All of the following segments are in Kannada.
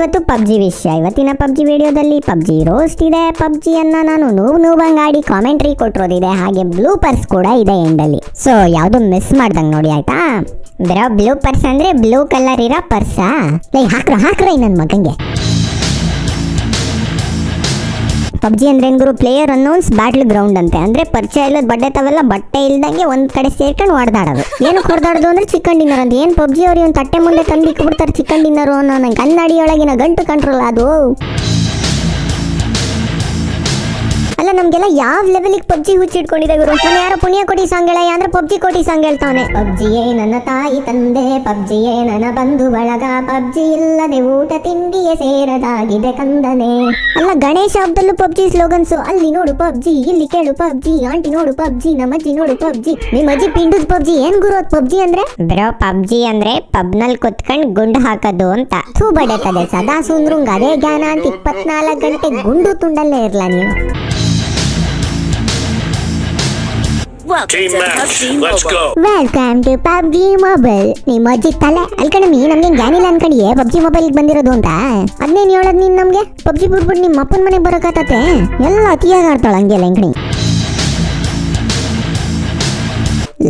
ಇವತ್ತು ಪಬ್ಜಿ ವಿಷಯ. ಇವತ್ತಿನ ಪಬ್ಜಿ ವಿಡಿಯೋದಲ್ಲಿ ಪಬ್ಜಿ ರೋಸ್ಟ್ ಇದೆ. ಪಬ್ಜಿಯನ್ನ ನಾನು ನೂಬಂಗ್ ಆಡಿ ಕಾಮೆಂಟ್ರಿ ಕೊಟ್ಟಿರೋದಿದೆ, ಹಾಗೆ ಬ್ಲೂಪರ್ಸ್ ಕೂಡ ಇದೆ ಎಂಡಲ್ಲಿ. ಸೊ ಯಾವ್ದು ಮಿಸ್ ಮಾಡ್ದಂಗ್ ನೋಡಿ ಆಯ್ತಾ. ಬರೋ ಬ್ಲೂ ಪರ್ಸ್ ಅಂದ್ರೆ ಬ್ಲೂ ಕಲರ್ ಇರೋ ಪರ್ಸಾ? ಹಾಕ್ರ ನನ್ ಮಗಂಗೆ. ಪಬ್ಜಿ ಅಂದ್ರೆ ಏನ್ ಗುರು? ಪ್ಲೇಯರ್ ಅನ್ನೌನ್ಸ್ ಬ್ಯಾಟಲ್ ಗ್ರೌಂಡ್ ಅಂತೆ. ಅಂದ್ರೆ ಪರಿಚಯ ಇಲ್ಲದ ಬಡ್ಡೆ ತಾವೆಲ್ಲ ಬಟ್ಟೆ ಇಲ್ದಂಗೆ ಒಂದ್ ಕಡೆ ಸೇರ್ಕೊಂಡು ಹೊಡೆದಾಡೋದು. ಏನಕ್ಕೆ ಹೊಡೆದಾಡೋದು ಅಂದ್ರೆ ಚಿಕನ್ ಡಿನ್ನರ್ ಅಂತ. ಏನ್ ಪಬ್ಜಿ ಅವ್ರಿಗೆ ಒಂದು ತಟ್ಟೆ ಮುಂದೆ ತಂದಿಕ್ಬಿಡ್ತಾರೆ ಚಿಕನ್ ಡಿನ್ನರ್ ಅನ್ನೋ ನಂಗೆ ಕನ್ನಡಿಯೊಳಗಿನ ಗಂಟು ಕಂಟ್ರೋಲ್ ಅದು. ಅಲ್ಲ ನಮ್ಗೆಲ್ಲ ಯಾವ ಲೆವೆಲಿಗೆ ಪಬ್ಜಿ ಹುಚ್ಚಿಟ್ಕೊಂಡಿದೆ ಗುರು. ನಾನು ಯಾರೋ ಪುಣ್ಯ ಕೋಟಿ ಸಾಂಗ್ ಹೇಳ ಅಂದ್ರೆ ಪಬ್ಜಿ ಕೋಟಿ ಸಾಂಗ್ ಹೇಳ್ತಾನೆ. ಪಬ್ಜಿಯೇ ನನ್ನ ತಾಯಿ ತಂದೆ, ಪಬ್ಜಿಯೇ ನನ್ನ ಬಂಧು ಬಳಗ, ಪಬ್ಜಿ ಇಲ್ಲದೆ ಊಟ ತಿಂಡಿಯೇ ಸೇರದಾಗಿದೆ ಕಂದನೆ. ಅಲ್ಲ ಗಣೇಶ ಹಬ್ಬದಲ್ಲೂ ಪಬ್ಜಿ ಸ್ಲೋಗನ್ಸು. ಅಲ್ಲಿ ನೋಡು ಪಬ್ಜಿ, ಇಲ್ಲಿ ಕೇಳು ಪಬ್ಜಿ, ಆಂಟಿ ನೋಡು ಪಬ್ಜಿ, ನಮ್ಮ ಅಜ್ಜಿ ನೋಡು ಪಬ್ಜಿ, ನಿಮ್ಮ ಅಜ್ಜಿ ಪಿಂಡುದ್ ಪಬ್ಜಿ. ಏನ್ ಗುರು ಅದು ಪಬ್ಜಿ ಅಂದ್ರೆ? ಬ್ರೋ ಪಬ್ಜಿ ಅಂದ್ರೆ ಪಬ್ ನಲ್ಲಿ ಕುತ್ಕೊಂಡ್ ಗುಂಡು ಹಾಕೋದು ಅಂತ. ಥೂ ಬಡತದೆ ಸದಾ ಸುಂದ್ರಂಗ್ ಅದೇ ಜ್ಞಾನ ಅಂತ 24 ಗಂಟೆ ಗುಂಡು ತುಂಡಲ್ಲೇ ಇರ್ಲ ನೀನು. Welcome to PUBG mobile. ನಿಮ್ಮ ಅಜ್ಜಿ ತಲೆ ಅಲ್ಕಣಮಿ ನಮ್ಗೆ ಜ್ಞಾನಿಲ್ಲ ಅನ್ಕೊಂಡಿಯೇ ಪಬ್ಜಿ ಮೊಬೈಲ್ ಬಂದಿರೋದು ಅಂತ. ಅದನ್ನೇನು ಹೇಳೋದು ನೀನ್ ನಮ್ಗೆ? ಪಬ್ಜಿ ಬಿಟ್ಬಿಟ್ಟು ನಿಮ್ಮ ಅಪ್ಪನ ಮನೆಗೆ ಬರೋಕತ್ತತೆ ಎಲ್ಲ ಅತಿಯಾಗಿ ಆಡ್ತಾಳ ಹಂಗೆ ಲಂಕಣಿ.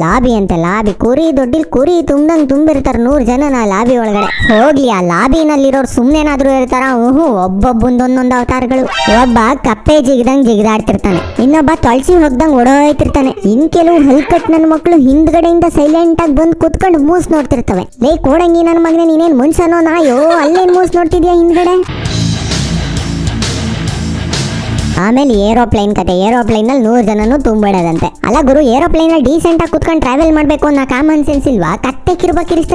ಲಾಬಿ ಅಂತೆ ಲಾಬಿ. ಕುರಿ ದೊಡ್ಡಿಲ್ ಕುರಿ ತುಂಬ್ದಂಗ್ ತುಂಬಿರ್ತಾರ 100 ಜನ ಲಾಬಿ ಒಳಗಡೆ. ಹೋಗ್ಲಿ ಆ ಲಾಬಿನಲ್ಲಿರೋರು ಸುಮ್ನೇನಾದ್ರೂ ಇರ್ತಾರ? ಒಬ್ಬೊಬ್ಬೊಂದೊಂದೊಂದು ಅವತಾರಗಳು. ಒಬ್ಬ ಕಪ್ಪೆ ಜಿಗ್ದಂಗ್ ಜಿಗಿದಾಡ್ತಿರ್ತಾನೆ, ಇನ್ನೊಬ್ಬ ತೊಳ್ಸಿ ಹೋಗ್ದಂಗ್ ಓಡೋಯ್ತಿರ್ತಾನೆ. ಇನ್ ಕೆಲವು ಹಲ್ಕಟ್ ನನ್ನ ಮಕ್ಕಳು ಹಿಂದ್ಗಡೆಯಿಂದ ಸೈಲೆಂಟ್ ಆಗಿ ಬಂದು ಕುತ್ಕೊಂಡು ಮೂಸ್ ನೋಡ್ತಿರ್ತವೆ. ಲೇ ಕೋಡಂಗಿ ನನ್ನ ಮಗನೇ, ನೀನೇನ್ ಮುನ್ಸನೋ ನಾಯೋ? ಅಲ್ಲೇನ್ ಮೂಸ್ ನೋಡ್ತಿದ್ಯಾ ಹಿಂದ್ಗಡೆ? ಆಮೇಲೆ ಏರೋಪ್ಲೇನ್ ಕತೆ. ಏರೋಪ್ಲೇನ್ ನಲ್ಲಿ 100 ಜನನು ತುಂಬಿಡೋದಂತೆ. ಅಲ್ಲ ಗುರು, ಏರೋಪ್ಲೇನ್ ಅಲ್ಲಿ ಡೀಸೆಂಟ್ ಆಗಿ ಕುತ್ಕೊಂಡು ಟ್ರಾವೆಲ್ ಮಾಡ್ಬೇಕು ಅನ್ನೋ ಕಾಮನ್ ಸೆನ್ಸ್ ಇಲ್ವಾ? ಕತ್ತೆ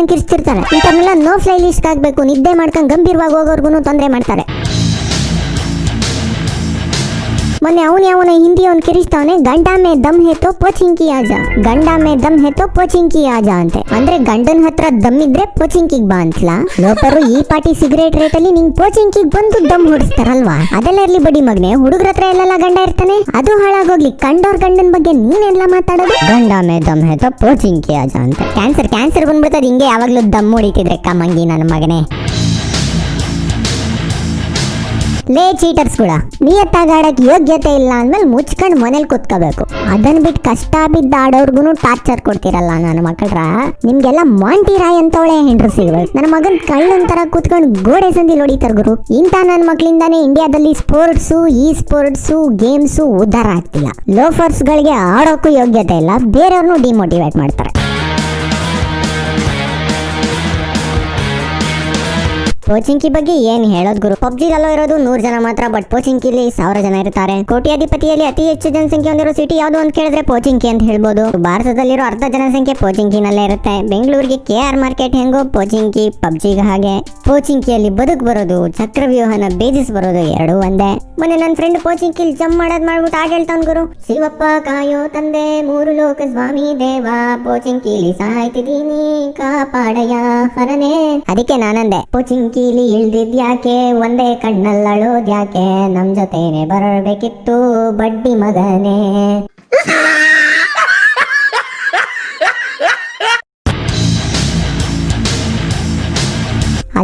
ಕಿರ್ಸ್ತಿರ್ತಾರೆ. ಇಂಥವ್ನೆಲ್ಲ ನೋ ಫ್ಲೈ ಲಿಸ್ಟ್ ಆಗ್ಬೇಕು. ನಿದ್ದೆ ಮಾಡ್ಕೊಂಡು ಗಂಭೀರವಾಗಿ ಹೋಗೋರ್ಗು ತೊಂದರೆ ಮಾಡ್ತಾರೆ. ಮೊನ್ನೆ ಅವನ ಹಿಂದಿ ಅವ್ನು ಕಿರಿಸ್ತಾವನೆ, ಗಂಡ ಮೇ ದಮ್ ಹೇತೋ ಪೋಚಿಂಕಿ ಆಜಾ, ಗಂಡ ಮೇ ದಮ್ ಹೇತೋ ಪೋಚಿಂಕಿ ಆಜಾ ಅಂತೆ. ಅಂದ್ರೆ ಗಂಡನ ಹತ್ರ ದಮ್ ಇದ್ರೆ ಪೋಚಿಂಕಿಗ್ ಬಾ ಅಂತಲಾ? ಲೋಪರು ಈ ಪಾಟಿ ಸಿಗರೇಟ್ ರೇಟ್ ಅಲ್ಲಿ ನಿಂಗ್ ಪೋಚಿಂಕಿಗ್ ಬಂದು ದಮ್ ಹೊಡಿಸ್ತಾರಲ್ವಾ? ಅದೆಲ್ಲ ಇರ್ಲಿ ಬಡಿ ಮಗನೆ, ಹುಡುಗ್ರ ಹತ್ರ ಎಲ್ಲೆಲ್ಲ ಗಂಡ ಇರ್ತಾನೆ, ಅದು ಹಾಳಾಗೋಗ್ಲಿ. ಕಂಡೋರ್ ಗಂಡನ ಬಗ್ಗೆ ನೀನೆಲ್ಲ ಮಾತಾಡೋದು? ಗಂಡ ಮೇ ದಮ್ ಹೇತೋ ಪೋಚಿಂಕಿ ಆಜಾ ಅಂತ. ಕ್ಯಾನ್ಸರ್ ಬಂದ್ಬಿಡ್ತದ ಹಿಂಗೆ ಯಾವಾಗ್ಲೂ ದಮ್ ಹೊಡಿತಿದ್ರೆ ಕಮ್ಮಂಗಿ ನನ್ನ ಮಗನೇ. ಲೇ ಚೀಟರ್ಸ್ಗಳ, ನಿಯತ್ತಾಗಿ ಆಡಕ್ ಯೋಗ್ಯತೆ ಇಲ್ಲ ಅಂದ್ಮೇಲೆ ಮುಚ್ಕೊಂಡು ಮನೇಲಿ ಕುತ್ಕೋಬೇಕು. ಅದನ್ನ ಬಿಟ್ಟು ಕಷ್ಟ ಬಿದ್ದ ಆಡೋರ್ಗುನು ಟಾರ್ಚರ್ ಕೊಡ್ತಿರಲ್ಲ ನನ್ನ ಮಕ್ಕಳ್ರ. ನಿಮ್ಗೆಲ್ಲ ಮಾಂಟಿ ರಾಯ್ ಅಂತವಳೆ ಹೆಂಡ್ರು ಸಿಗ್ಬೇಕು. ನನ್ನ ಮಗನ್ ಕಳ್ಳಂತರ ಕುತ್ಕೊಂಡು ಗೋಡೆ ಸಂದಿ ಹೊಡಿತಾರ ಗುರು. ಇಂಥ ನನ್ನ ಮಕ್ಳಿಂದಾನೇ ಇಂಡಿಯಾದಲ್ಲಿ ಸ್ಪೋರ್ಟ್ಸು, ಸ್ಪೋರ್ಟ್ಸು, ಗೇಮ್ಸು ಉದ್ಧಾರ ಆಗ್ತಿಲ್ಲ. ಲೋಫರ್ಸ್ ಗಳಿಗೆ ಆಡೋಕ್ಕೂ ಯೋಗ್ಯತೆ ಇಲ್ಲ, ಬೇರೆಯವ್ರನ್ನು ಡಿಮೋಟಿವೇಟ್ ಮಾಡ್ತಾರೆ. ಪೋಚಿಂಕಿ ಬಗ್ಗೆ ಏನ್ ಹೇಳೋದ್ ಗುರು. ಪಬ್ಜಿಗಲ್ಲೋ ಇರೋದು 100 ಜನ ಮಾತ್ರ, ಬಟ್ ಪೋಚಿಂಕಿಲಿ 1000 ಜನ ಇರ್ತಾರೆ. ಕೋಟ್ಯಾಧಿಪತಿಯಲ್ಲಿ ಅತಿ ಹೆಚ್ಚು ಜನಸಂಖ್ಯೆ ಹೊಂದಿರೋ ಸಿಟಿ ಯಾವ್ದು ಅಂತ ಕೇಳಿದ್ರೆ ಪೋಚಿಂಕಿ ಅಂತ ಹೇಳ್ಬೋದು. ಭಾರತದಲ್ಲಿರೋ ಅರ್ಧ ಜನಸಂಖ್ಯೆ ಪೋಚಿಂಕಿನಲ್ಲೇ ಇರುತ್ತೆ. ಬೆಂಗಳೂರಿಗೆ KR ಮಾರ್ಕೆಟ್ ಹೆಂಗೋ ಪೋಚಿಂಕಿ ಪಬ್ಜಿಗೆ ಹಾಗೆ. ಪೋಚಿಂಕಿಯಲ್ಲಿ ಬದುಕು ಬರೋದು, ಚಕ್ರವ್ಯೂಹನ ಬೇಜಿಸ್ ಬರೋದು ಎರಡೂ ಒಂದೇ. ಮೊನ್ನೆ ನನ್ನ ಫ್ರೆಂಡ್ ಪೋಚಿಂಕಿಲಿ ಜಂಪ್ ಮಾಡ್ಬಿಟ್ಟು ಆಗ ಹೇಳ್ತಾನ್ ಗುರು, ಶಿವಪ್ಪ ಕಾಯೋ ತಂದೆ, 3 ಲೋಕ ಸ್ವಾಮಿ ದೇವ, ಪೋಚಿಂಕಿಲಿ ಸಾಯ್ತಿದೀನಿ ಕಾಪಾಡಯ ಹರನೇ. ಅದಕ್ಕೆ ನಾನಂದೆ, ಪೋಚಿಂಕಿ ಇಳ್ದಿದ್ಯಾಕೆ, ಒಂದೇ ಕಣ್ಣಲ್ಲಳೋದ್ಯಾಕೆ, ನಮ್ ಜೊತೆನೆ ಬರಬೇಕಿತ್ತು ಬಡ್ಡಿ ಮಗನೇ.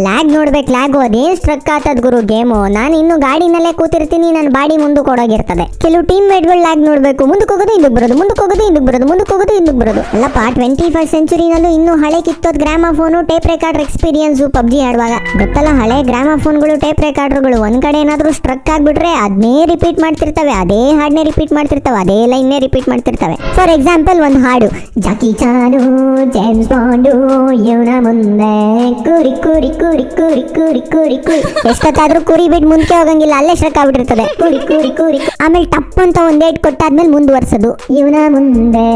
ಲ್ಯಾಗ್ ನೋಡ್ಬೇಕು, ಲ್ಯಾಗು ಅದೇನ್ ಸ್ಟ್ರಕ್ ಆತದ್ ಗುರು ಗೇಮು. ನಾನು ಇನ್ನು ಗಾಡಿನಲ್ಲೇ ಕೂತಿರ್ತೀನಿ, ನನ್ನ ಬಾಡಿ ಮುಂದಕ್ಕೆ ಕೊಡೋಗಿರ್ತದೆ. ಕೆಲವು ಟೀಮ್ ಮೇಟ್ಗಳು ಲ್ಯಾಗ್ ನೋಡ್ಬೇಕು, ಮುಂದಕ್ಕೆ ಹೋಗೋದು ಇದಕ್ಕೆ ಬರೋದು, ಮುಂದಕ್ಕೆ ಹೋಗೋದು ಇದಕ್ಕೆ ಬರೋದು, ಮುಂದಕ್ಕೆ ಹೋಗೋದು ಇದಕ್ಕೆ ಬರೋದು. ಅಲ್ಲಪ್ಪ 21st ಸೆಂಚುರಿನಲ್ಲೂ ಇನ್ನೂ ಹಳೆ ಕಿತ್ತೋದ್ ಗ್ರಾಮಫೋನು, ಟೇಪ್ ರೆಕಾರ್ಡರ್ ಎಕ್ಸ್ಪೀರಿಯನ್ಸು ಪಬ್ಜಿ ಆಡುವಾಗ ಗೊತ್ತಲ್ಲ. ಹಳೆ ಗ್ರಾಮಫೋನ್ಗಳು, ಟೇಪ್ ರೆಕಾರ್ಡರ್ಗಳು ಒಂದ್ ಕಡೆ ಏನಾದ್ರೂ ಸ್ಟ್ರಕ್ ಆಗ್ಬಿಟ್ರೆ ಅದನ್ನೇ ರಿಪೀಟ್ ಮಾಡ್ತಿರ್ತವೆ, ಅದೇ ಹಾಡ್ನೇ ರಿಪೀಟ್ ಮಾಡ್ತಿರ್ತವೆ, ಅದೇ ಲೈನ್ನೇ ರಿಪೀಟ್ ಮಾಡ್ತಿರ್ತವೆ. ಫಾರ್ ಎಕ್ಸಾಂಪಲ್ ಒಂದು ಹಾಡು, ಜಾಕಿ ಚಾನು ಜೇಮ್ಸ್ ಬಾಂಡು ಇವನ ಮುಂದೆ ಕುರಿ ಕುರಿ ಕುರಿ ಕುರಿ ಕುರಿ ಕುರಿ ಕುರಿ. ಎಷ್ಟೊತ್ತಾದ್ರೂ ಕುರಿ ಬಿಟ್ಟು ಮುಂದೆ ಹೋಗಂಗಿಲ್ಲ, ಅಲ್ಲೇ ಸ್ಟ್ರಕ್ ಆಗ್ಬಿಟ್ಟಿರ್ತದೆ. ಕುರಿ ಕುರಿ ಕುರಿ ಆಮೇಲೆ ಟಪ್ ಅಂತ ಒಂದ್ ಏಟ್ ಕೊಟ್ಟಾದ್ಮೇಲೆ ಮುಂದುವರ್ಸೋದು, ಇವನ ಮುಂದೆ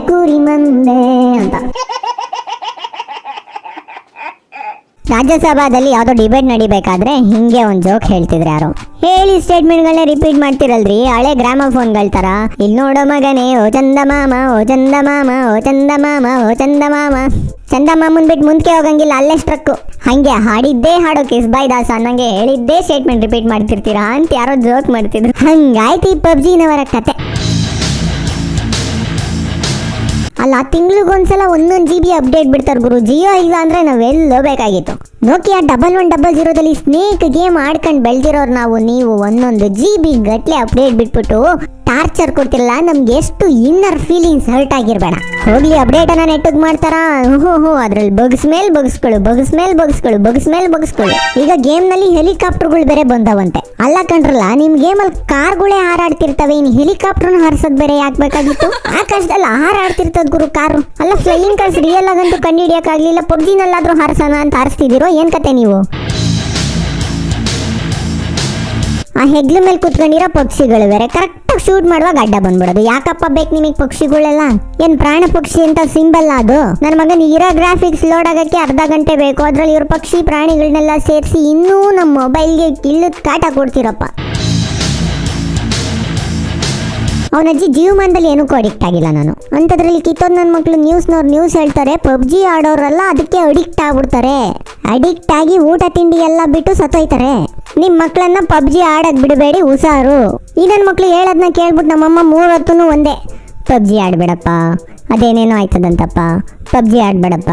ಕುರಿ ಮಂದೆ ಅಂತ. ರಾಜ್ಯಸಭಾದಲ್ಲಿ ಯಾವ್ದೋ ಡಿಬೇಟ್ ನಡಿಬೇಕಾದ್ರೆ ಹಿಂಗೆ ಒಂದ್ ಜೋಕ್ ಹೇಳ್ತಿದ್ರೆ ಯಾರು, ಹೇಳಿ ಸ್ಟೇಟ್ಮೆಂಟ್ಗಳನ್ನ ರಿಪೀಟ್ ಮಾಡ್ತಿರಲ್ರಿ ಹಳೆ ಗ್ರಾಮಫೋನ್ಗಳ ತರ. ಇಲ್ಲಿ ನೋಡೋ ಮಗನೇ ಓ ಚಂದ ಮಾಮ, ಓ ಚಂದ ಮಾಮ, ಓ ಚಂದ ಮಾಮ, ಓ ಚಂದ ಮಾಮ. ಚಂದ ಮಾಮನ್ ಬಿಟ್ಟು ಮುಂದಕ್ಕೆ ಹೋಗಂಗಿಲ್ಲ, ಅಲ್ಲೇ ಸ್ಟ್ರಕ್ಕು. ಹಂಗೆ ಹಾಡಿದ್ದೇ ಹಾಡೋ ಕಿಸ್ ಬಾಯ್ ದಾಸ ಅನ್ನಂಗೆ ಹೇಳಿದ್ದೇ ಸ್ಟೇಟ್ಮೆಂಟ್ ರಿಪೀಟ್ ಮಾಡ್ತಿರ್ತೀರಾ ಅಂತ ಯಾರೋ ಜೋಕ್ ಮಾಡ್ತಿದ್ರು. ಹಂಗಾಯ್ತು ಈ ಪಬ್ಜಿನವರ ಕತೆ. ಅಲ್ಲ ತಿಂಗ್ಳಿಗೊಂದ್ಸಲ 1 GB ಅಪ್ಡೇಟ್ ಬಿಡ್ತಾರೆ ಗುರು. ಜಿಯೋ ಇಲ್ಲ ಅಂದ್ರೆ ನಾವೆಲ್ಲೋ ಬೇಕಾಗಿತ್ತು. ನೋಕಿಯಾ 1100ದಲ್ಲಿ ಸ್ನೇಕ್ ಗೇಮ್ ಆಡ್ಕೊಂಡು ಬೆಳೆದಿರೋರು ನೀವು 1 GB ಗಟ್ಲೆ ಅಪ್ಡೇಟ್ ಬಿಟ್ಬಿಟ್ಟು ಟಾರ್ಚರ್ ಕೊಡ್ತಿರಲ್ಲ. ನಮ್ಗೆ ಎಷ್ಟು ಇನ್ನರ್ ಫೀಲಿಂಗ್ಸ್ ಹರ್ಟ್ ಆಗಿರ್ಬೇಡ. ಹೋಗ್ಲಿ ಅಪ್ಡೇಟ್ ಅನ್ನ ನೆಟ್ಟಗ್ ಮಾಡ್ತಾರ. ಅದ್ರಲ್ಲಿ ಬಗ್ಸ್ ಮೇಲ್ ಬಗ್ಸ್ಗಳು. ಈಗ ಗೇಮ್ ನಲ್ಲಿ ಹೆಲಿಕಾಪ್ಟರ್ಗಳು ಬೇರೆ ಬಂದವಂತೆ. ಅಲ್ಲ ಕಂಡ್ರಲ್ಲ, ನಿಮ್ ಗೇಮ್ ಅಲ್ಲಿ ಕಾರ್ಗಳೇ ಹಾರಾಡ್ತಿರ್ತವೆ, ಇನ್ ಹೆಲಿಕಾಪ್ಟರ್ನ ಹಾರಿಸೋದ್ ಬೇರೆ ಯಾಕೆ ಬೇಕಾಗಿತ್ತು? ಆಕಾಶದಲ್ಲಿ ಹಾರಾಡ್ತಿರ್ತದ ಗುರು ಕಾರು. ಅಲ್ಲ ಫ್ಲೈಯಿಂಗ್ ಕಾರ್ಸ್ ರಿಯಲ್ ಆಗಂತೂ ಕಂಡು ಹಿಡಿಯಕ್ಕಾಗ್ಲಿಲ್ಲ. ಪಬ್ಜಿನಲ್ಲಾದ್ರೂ ಹಾರಿಸೋಣ ಅಂತ ಹಾರಿಸ್ತಿದ್ದೀರೋ ಏನ್ ಕತೆ ನೀವು? ಆ ಹೆಗ್ಲ ಮೇಲೆ ಕುತ್ಕೊಂಡಿರೋ ಪಕ್ಷಿಗಳು ಬೇರೆ ಕರೆಕ್ಟ್ ಶೂಟ್ ಮಾಡುವಾಗ ಅಡ್ಡ ಬಂದ್ಬಿಡೋದು. ಯಾಕಪ್ಪ ಬೇಕು ನಿಮಗೆ ಪಕ್ಷಿಗಳೆಲ್ಲ? ಏನ್ ಪ್ರಾಣ ಪಕ್ಷಿ ಅಂತ ಸಿಂಬಲ್ ಅದು? ನನ್ನ ಮಗನ ಇರೋ ಗ್ರಾಫಿಕ್ಸ್ ಲೋಡ್ ಆಗಕ್ಕೆ ಅರ್ಧ ಗಂಟೆ ಬೇಕು, ಅದ್ರಲ್ಲಿ ಇವ್ರ ಪಕ್ಷಿ ಪ್ರಾಣಿಗಳನ್ನೆಲ್ಲ ಸೇರಿಸಿ ಇನ್ನೂ ನಮ್ಮ ಮೊಬೈಲ್ಗೆ ಇಲ್ಲದ ಕಾಟ ಕೊಡ್ತೀರಪ್ಪ. ಅವನಜ್ಜಿ ಜೀವಮಾನದಲ್ಲಿ ಏನಕ್ಕೂ ಅಡಿಕ್ಟ್ ಆಗಿಲ್ಲ ನಾನು ಅಂತದ್ರಲ್ಲಿ ಕಿತ್ತೋದ್ ನನ್ನ ಮಕ್ಳು ನ್ಯೂಸ್ ಹೇಳ್ತಾರೆ ಪಬ್ಜಿ ಆಡೋರೆಲ್ಲ ಅದಕ್ಕೆ ಅಡಿಕ್ಟ್ ಆಗ್ಬಿಡ್ತಾರೆ, ಅಡಿಕ್ಟ್ ಆಗಿ ಊಟ ತಿಂಡಿ ಎಲ್ಲ ಬಿಟ್ಟು ಸತ್ತೋಯ್ತಾರೆ. ನಿಮ್ ಮಕ್ಳನ್ನ ಪಬ್ಜಿ ಆಡಕ್ ಬಿಡಬೇಡಿ ಹುಷಾರು. ಈ ನನ್ನ ಮಕ್ಳು ಹೇಳೋದನ್ನ ಕೇಳ್ಬಿಟ್ಟು ನಮ್ಮಮ್ಮ 3 ಹೊತ್ತೂ ಒಂದೇ, ಪಬ್ಜಿ ಆಡ್ಬೇಡಪ್ಪ, ಅದೇನೇನೋ ಆಯ್ತದಂತಪ್ಪ, ಪಬ್ಜಿ ಆಡ್ಬೇಡಪ್ಪ.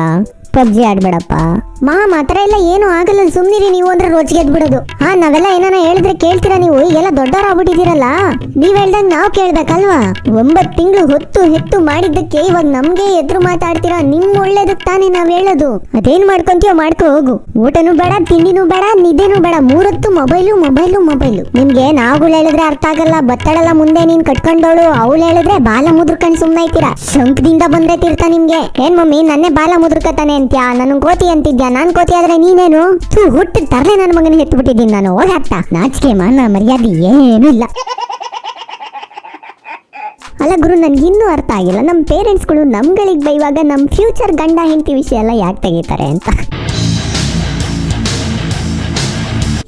ಮಾತ್ರ ಎಲ್ಲ ಏನು ಆಗಲ್ಲ, ಸುಮ್ನಿರಿ ನೀವು ಅಂದ್ರೆ ರೋಚಿಗೆದ್ ಬಿಡೋದು. ನಾವೆಲ್ಲ ಏನಾನ ಹೇಳಿದ್ರೆ ಕೇಳ್ತೀರಾ ನೀವು? ಈಗೆಲ್ಲ ದೊಡ್ಡವರಾಗ್ಬಿಟ್ಟಿದ್ದೀರಲ್ಲ, ನೀವ್ ಹೇಳ್ದಂಗ್ ನಾವ್ ಕೇಳ್ಬೇಕಲ್ವಾ? 9 ತಿಂಗಳು ಹೆತ್ತು ಮಾಡಿದ್ದಕ್ಕೆ ಇವಾಗ ನಮ್ಗೆ ಎದುರು ಮಾತಾಡ್ತೀರಾ? ನಿಮ್ ಒಳ್ಳೇದಕ್ ತಾನೇ ನಾವ್ ಹೇಳೋದು. ಅದೇನ್ ಮಾಡ್ಕೊಂತೀಯೋ ಮಾಡ್ಕೊ ಹೋಗು. ಊಟನೂ ಬೇಡ, ತಿಂಡಿನೂ ಬೇಡ, ನಿದ್ದೆನೂ ಬೇಡ, 3 ಹೊತ್ತು ಮೊಬೈಲು. ನಿಮ್ಗೆ ನಾವುಗಳು ಹೇಳಿದ್ರೆ ಅರ್ಥ ಆಗಲ್ಲ. ಬತ್ತಡಲ್ಲ ಮುಂದೆ ನೀನ್ ಕಟ್ಕೊಂಡವಳು, ಅವಳು ಹೇಳಿದ್ರೆ ಬಾಲ ಮುದ್ರಕಂಡ್ ಸುಮ್ನೆ ಇರ್ತೀರಾ. ಶಂಕದಿಂದ ಬಂದ್ರೆ ತೀರ್ಥ ನಿಮ್ಗೆ. ಏನ್ ಮಮ್ಮಿ ನನ್ನೇ ಬಾಲ ಮುದ್ರಕತಾನೆ ಅಂತ್ಯಾ? ನನ್ ಕೋತಿ ಅಂತಿದ್ಯಾ? ನಾನ್ ಕೋತಿ ಆದ್ರೆ ನೀನೇನು? ಹುಟ್ಟು ತರಲೆ ನನ್ನ ಮಗನ ಹೆತ್ಬಿಟ್ಟಿದ್ದೀನಿ ನಾನು. ಹೋಗಾಗ್ತಾ ನಾಚಿಕೆ ಮಾನ ಮರ್ಯಾದೆ ಏನೂ ಇಲ್ಲ. ಅಲ್ಲ ಗುರು, ನನ್ಗಿನ್ನೂ ಅರ್ಥ ಆಗಿಲ್ಲ, ನಮ್ಮ ಪೇರೆಂಟ್ಸ್ಗಳು ನಮ್ಗಳಿಗೆ ಬೈವಾಗ ನಮ್ಮ ಫ್ಯೂಚರ್ ಗಂಡ ಹೆಂಡತಿ ವಿಷಯ ಎಲ್ಲ ಯಾಕೆ ತೆಗಿತಾರೆ ಅಂತ.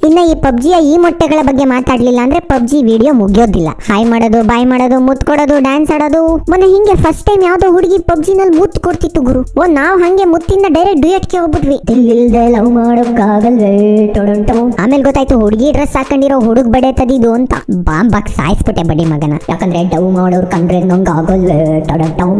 ಇನ್ನ ಈ ಪಬ್ಜಿಯ ಈ ಮೊಟ್ಟೆಗಳ ಬಗ್ಗೆ ಮಾತಾಡ್ಲಿಲ್ಲ ಅಂದ್ರೆ ಪಬ್ಜಿ ವಿಡಿಯೋ ಮುಗಿಯೋದಿಲ್ಲ. ಹಾಯ್ ಮಾಡೋದು, ಬಾಯ್ ಮಾಡೋದು, ಮುತ್ ಕೊಡೋದು, ಡ್ಯಾನ್ಸ್ ಆಡೋದು. ಮೊನ್ನೆ ಹಿಂಗೆ ಫಸ್ಟ್ ಟೈಮ್ ಯಾವ್ದೋ ಹುಡುಗಿ ಪಬ್ಜಿನಲ್ಲಿ ಮುತ್ ಕೊಡ್ತಿತ್ತು ಗುರು. ನಾವ್ ಹಂಗೆ ಮುತ್ತಿಂದ ಡೈರೆಕ್ಟ್ ಡ್ಯೂಯೆಟ್ಗೆ ಹೋಗ್ಬಿಟ್ವಿ. ಲವ್ ಮಾಡೋಕ್ಕಾಗಲ್ವೇ ಆಮೇಲೆ ಗೊತ್ತಾಯ್ತು ಹುಡುಗಿ ಡ್ರೆಸ್ ಹಾಕೊಂಡಿರೋ ಹುಡುಗ್ ಬಡೆ ತದಿದು ಅಂತ. ಬಾಂಬಾಕ್ ಸಾಯಿಸ್ಬಿಟ್ಟೆ ಬಡಿ ಮಗನ. ಯಾಕಂದ್ರೆ ಡವ್ ಮಾಡೋರ್ ಕಂಡ್ರೆ ನಂಗೆ ಆಗಲ್ವೇ ಟೊಡಂಟೌ.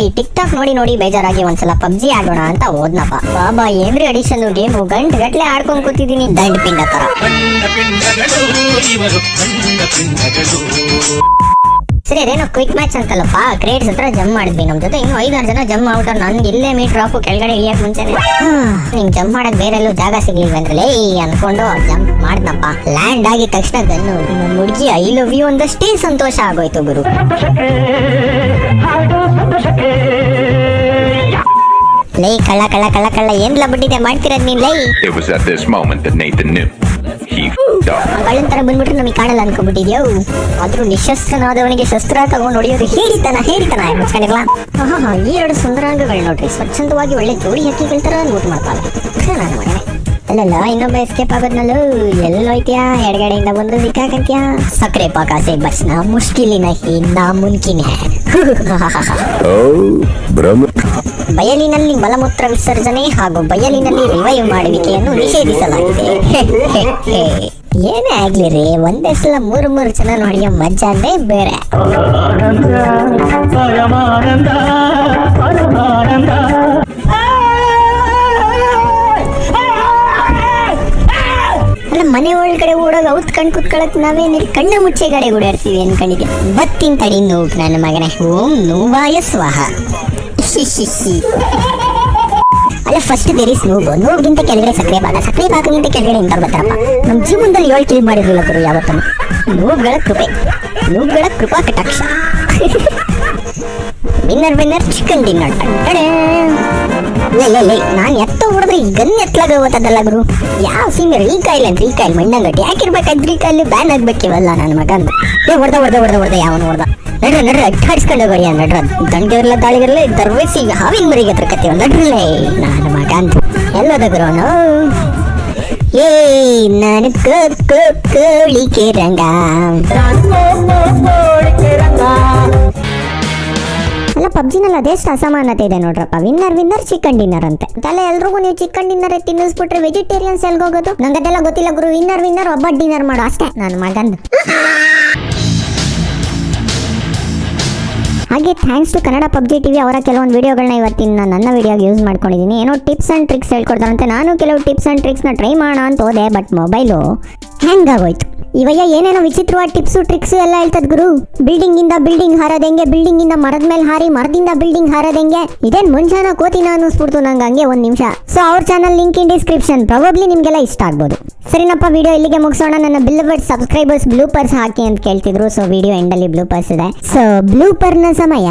ಈ ಟಿಕ್ ಟಾಕ್ ನೋಡಿ ಬೇಜಾರಾಗಿ ಒಂದ್ಸಲ ಪಬ್ಜಿ ಆಡೋಣ ಅಂತ ಹೋದ್ನಪ್ಪ. ಬಾಬಾ ಏನ್ರಿ ಅಡಿಷನ್ ಗೇಮು, ಗಂಟೆ ಆಡ್ಕೊಂಡ್ ಕೂತಿದೀನಿ ದಂಡ್ ಪಿಂಡ ತರ. ಸರಿ ಅದೇನೋ ಕ್ವಿಕ್ ಮ್ಯಾಚ್ ಅಂತಲ್ಲಪ್ಪ, ಕ್ರೇಟ್ಸ್ ಹತ್ರ ಜಂಪ್ ಮಾಡಿದ್ವಿ. ನಮ್ ಜೊತೆ ಇನ್ನು 5-6 ಜನ ಜಂಪ್ ಮಾಡ್ತಾರೆ. ನನ್ಗೆ ಇಲ್ಲೇ ಮೀಟರ್ ಹಾಕು ಕೆಳಗಡೆ ಇಳಿಯಕ್ ಮುಂಚೆನೆ ನಿಂಗ್ ಜಂಪ್ ಮಾಡಕ್ ಬೇರೆ ಎಲ್ಲೂ ಜಾಗ ಸಿಗ್ಲಿಲ್ವ ಅಂದ್ರೆ ಅನ್ಕೊಂಡು ಜಂಪ್ ಮಾಡ್ದಪ್ಪ. ಲ್ಯಾಂಡ್ ಆಗಿದ ತಕ್ಷಣ ಗನ್ನು ನಮ್ ಹುಡುಗಿ ಐ ಲವ್ ಯು ಒಂದಷ್ಟೇ ಸಂತೋಷ ಆಗೋಯ್ತು ಗುರು. ಲೈ ಕಳ್ಳ ಏನ್ಲ ಬಿಟ್ಟಿದೆ ಮಾಡ್ತಿರೋದ್ ನೀನ್ ಲೈ. ಕಳ್ಳನ್ ತರ ಬಂದ್ಬಿಟ್ರೆ ನಮಗೆ ಕಾಣಲ್ಲ ಅನ್ಕೊಂಡ್ಬಿಟ್ಟಿದ್ಯೋ. ಆದ್ರೂ ನಿಶಸ್ತ್ರನಾದವನಿಗೆ ಶಸ್ತ್ರ ತಗೊಂಡು ಹೊಡೆಯೋದು ಹೇಳಿತನ ಮುಚ್ಕೊಂಡಿರ್ಲ. ಈ 2 ಸುಂದರಾಂಗಗಳು ನೋಡ್ರಿ, ಸ್ವಚ್ಛಂದವಾಗಿ ಒಳ್ಳೆ ಜೋಡಿ ಹಕ್ಕಿಗಳ ತರ ಊಟ ಮಾಡ್ತಾಳೆ. ನಾನು ಮಗನೆ ಅಲ್ಲಲ್ಲ ಇನ್ನೊಬ್ಬ ಎಸ್ಕೇಪ್ ಆಗೋದ್ನಲ್ಲೂ ಎಲ್ಲೋಯ್ತ್ಯಾ? ಎಡಗಡೆಯಿಂದ ಬಂದು ಸಿಕ್ಕಾಕತ್ಯಾ? ಸಕ್ಕರೆ ಪಾಕ ಸೇ ಬಚ್ನ ಮುಷ್ಕಿಲಿನ ನಾ ಮುನ್ಕಿನ. ಬಯಲಿನಲ್ಲಿ ಮಲಮೂತ್ರ ವಿಸರ್ಜನೆ ಹಾಗೂ ಬಯಲಿನಲ್ಲಿ ರಿವೈವ್ ಮಾಡುವಿಕೆಯನ್ನು ನಿಷೇಧಿಸಲಾಗಿದೆ. ಏನೇ ಆಗ್ಲಿ ರೀ, ಒಂದೇ ಸಲ 3 ಜನ ನೋಡಿಯೋ ಮಜ್ಜಾನೇ ಬೇರೆ. ಅಲ್ಲ ಮನೆ ಒಳಗಡೆ ಓಡೋಗ ಔತ್ಕಂಡ್ ಕುತ್ಕೊಳಕ್ ನಾವೇನಿಲ್ಲ, ಕಣ್ಣ ಮುಚ್ಚೆ ಗಾಡಿ ಓಡಾಡ್ತೀವಿ ಅನ್ಕೊಂಡಿದ್ದೆ. ಬತ್ತಿನ ತಡಿ ನೋವು ನನ್ನ ಮಗನೇ. ಓಂ ನೋವಾಯ ಸ್ವಾಹ. ಅಲ್ಲ ಫಸ್ಟ್ ದೇರ್ ಇಸ್ ನೋವ್ಗಿಂತ ಕೆಳಗಡೆ ಸಕ್ಕರೆ ಪಾಕಗಿಂತ ಕೆಳಗಡೆ ಇಂತ ಬರ್ತಾರಪ್ಪ. ನಮ್ಮ ಜೀವನದಲ್ಲಿ 7 ಕಿಲ್ ಮಾಡಿರಲಿಲ್ಲ ಗುರು ಯಾವತ್ತೂ. ನೋವುಗಳ ಕೃಪಾ ಕಟಾಕ್ಷ. Winner chicken dinner. ನಾನು ಎತ್ತ ಹೊಡೆದ್ರೆ ಈ ಗನ್ ಎತ್ತಲಾಗ ಹೋಗ್ತದಲ್ಲ ಗುರು. ಯಾವ ಸಿಂಗ್ ರೀಕಾಯಿಲ್ ಮಣ್ಣಂಗಟ್ಟಿ ಯಾಕಿರ್ಬೇಕಾದ್ರೆ ರೀಕಾಯಿಲ್ ಬ್ಯಾನ್ ಆಗ್ಬೇಕಿವಲ್ಲ ನನ್ನ ಮಗ ಅಂತ. ಹೊಡೆದ ಯಾವನು ಹೊಡೆದ. ನಡ್ರ ಅಟ್ಟಾಡಿಸ್ಕೊಂಡು ಹೋಗೋಣ. ನಡ್ರ ದಂಡಿರಲ್ಲ ತಾಳಿಗಿರಲ್ಲ ದರ್ವೇಸಿ ಹಾವಿನ ಮರಿಗೆ ಹತ್ರ ಕತ್ತೀವ. ನಡ್ರಲ್ಲೇ ನಾನು ಮಗ ಅಂತ ಎಲ್ಲೋದ ಗುರುವನು. ನಾನು ಕೋಳಿಕೆ ರಂಗ. ಅಲ್ಲ ಪಬ್ಜಿನಲ್ಲಿ ಅದೆಷ್ಟು ಅಸಮಾನತೆ ಇದೆ ನೋಡ್ರಪ್ಪ. ವಿನ್ನರ್ ಚಿಕನ್ ಡಿನ್ನರ್ ಅಂತೆ. ಅದೆಲ್ಲ ಎಲ್ರಿಗೂ ನೀವು ಚಿಕನ್ ಡಿನ್ನರ್ ತಿನ್ನಿಸ್ಬಿಟ್ರೆ ವೆಜಿಟೇರಿಯನ್ಸ್ ಎಲ್ಗೋಗೋದು? ನಂಗದೆಲ್ಲ ಗೊತ್ತಿಲ್ಲ ಗುರು. ವಿನ್ನರ್ ಒಬ್ಬ ಡಿನ್ನರ್ ಮಾಡೋ ಅಷ್ಟೇ ನನ್ನ ಮಗಂದು. ಹಾಗೆ thanks to Kannada PUBG TV ಅವರ ಕೆಲವೊಂದು ವಿಡಿಯೋಗಳನ್ನ ಇವತ್ತಿನ ನನ್ನ ವಿಡಿಯೋಗೆ ಯೂಸ್ ಮಾಡ್ಕೊಂಡಿದ್ದೀನಿ. ಏನೋ ಟಿಪ್ಸ್ ಆ್ಯಂಡ್ ಟ್ರಿಕ್ಸ್ ಹೇಳ್ಕೊಡ್ತಾರಂತೆ. ನಾನು ಕೆಲವು ಟಿಪ್ಸ್ ಆ್ಯಂಡ್ ಟ್ರಿಕ್ಸ್ನ ಟ್ರೈ ಮಾಡೋಣ ಅಂತ ಹೋದೆ, ಬಟ್ ಮೊಬೈಲು ಹ್ಯಾಂಗ್ ಆಗೋಯ್ತು. ಇವಯ್ಯ ಏನೇನೋ ವಿಚಿತ್ರವಾದ ಟಿಪ್ಸು ಟ್ರಿಕ್ಸು ಎಲ್ಲ ಹೇಳ್ತದ್ ಗುರು. ಬಿಲ್ಡಿಂಗ್ ಇಂದ ಬಿಲ್ಡಿಂಗ್ ಹಾರೋದೆಂಗೆ, ಬಿಲ್ಡಿಂಗ್ ಇಂದ ಮರದ ಮೇಲೆ ಹಾರಿ ಮರದಿಂದ ಬಿಲ್ಡಿಂಗ್ ಹಾರೋದೆಂಗೆ. ಇದೇನ್ ಮುಂಚಾನ ಕೋತಿನ ಅನ್ನಿಸ್ಬಿಡ್ತು ನಂಗೆ ಹಂಗೆ ಒಂದ್ ನಿಮಿಷ. ಸೊ ಅವ್ರ ಚಾನಲ್ ಲಿಂಕ್ ಇನ್ ಡಿಸ್ಕ್ರಿಪ್ಷನ್, ಪ್ರಾಬಬ್ಲಿ ನಿಮ್ಗೆಲ್ಲ ಇಷ್ಟ ಆಗ್ಬೋದು. ಸರಿನಪ್ಪ, ವಿಡಿಯೋ ಇಲ್ಲಿಗೆ ಮುಗಿಸೋಣ. ನನ್ನ ಬಿಲ್ಲವರ್ಡ್ ಸಬ್ಸ್ಕ್ರೈಬರ್ಸ್ ಬ್ಲೂಪರ್ಸ್ ಹಾಕಿ ಅಂತ ಕೇಳ್ತಿದ್ರು. ಸೊ ವಿಡಿಯೋ ಎಂಡಲ್ಲಿ ಬ್ಲೂಪರ್ಸ್ ಇದೆ. ಸೊ ಬ್ಲೂಪರ್ನ ಸಮಯ.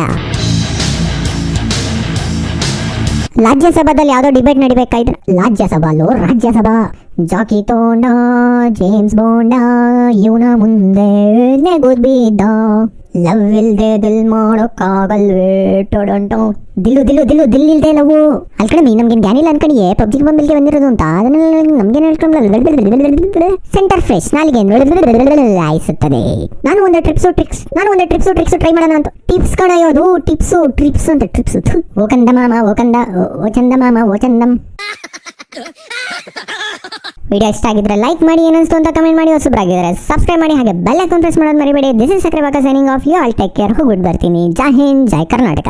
ರಾಜ್ಯಸಭಾದಲ್ಲಿ ಯಾವ್ದೋ ಡಿಬೇಟ್ ನಡಿಬೇಕಾಯ್ತು. ರಾಜ್ಯಸಭಾ ಜಾಕಿ ತೋಂಡ ಜೇಮ್ಸ್ ಬೋಂಡ ಇವನ ಮುಂದೆ ನೆಗುದ್ ಬಿದ್ದ. ಲವ್ ಇಲ್ದೆ ದಿಲ್ ಮಾಡೋಕ್ಕಾಗಲ್ವೇ ಟೊಡಂಟೋ. ದಿಲ್ಲಿಲ್ದೆ ಲವ್. ಅಲ್ಲಿ ಕಡಿಮೆ ನಮ್ಗೇನು ಜ್ಞಾನಿಲ್ಲ ಅನ್ಕಣಿಯೇ PUBG ಮೊಬೈಲ್ಗೆ ಬಂದಿರೋದು ಅಂತ. ಅದನ್ನ ನಮ್ಗೇನು ಹೇಳ್ಕೊಂಡ್ಲ ಸೆಂಟರ್ ಫ್ರೆಶ್ ನಾಲಿಗೆ ಆಯಿಸುತ್ತದೆ. ನಾನು ಒಂದು ಟ್ರಿಪ್ಸು ಟ್ರೈ ಮಾಡೋಣ ಅಂತ. ಟಿಪ್ಸ್ ಕಣಯೋದು ಟ್ರಿಪ್ಸ್ ಅಂತ ಟ್ರಿಪ್ಸ್. ಓ ಕಂದ ಮಾಮ ಓ ಚಂದ ಮಾಮ ಓ ಚಂದಂ. ವಿಡಿಯೋ ಇಷ್ಟ ಆಗಿದ್ರೆ ಲೈಕ್ ಮಾಡಿ, ಏನಿಸ್ತು ಅಂತ ಕಮೆಂಟ್ ಮಾಡಿ, ಹೊಸಬ್ರಾಗಿದ್ರೆ ಸಬ್ಸ್ಕ್ರೈಬ್ ಮಾಡಿ, ಹಾಗೆ ಬೆಲ್ ಐಕಾನ್ ಪ್ರೆಸ್ ಮಾಡೋದು ಮರಿಬೇಡಿ. This is Sakkare Paka signing off. You all take care. ಹೋಗ್ಬಿಟ್ಟು ಬರ್ತೀನಿ. ಜೈ ಹಿಂದ್, ಜೈ ಕರ್ನಾಟಕ.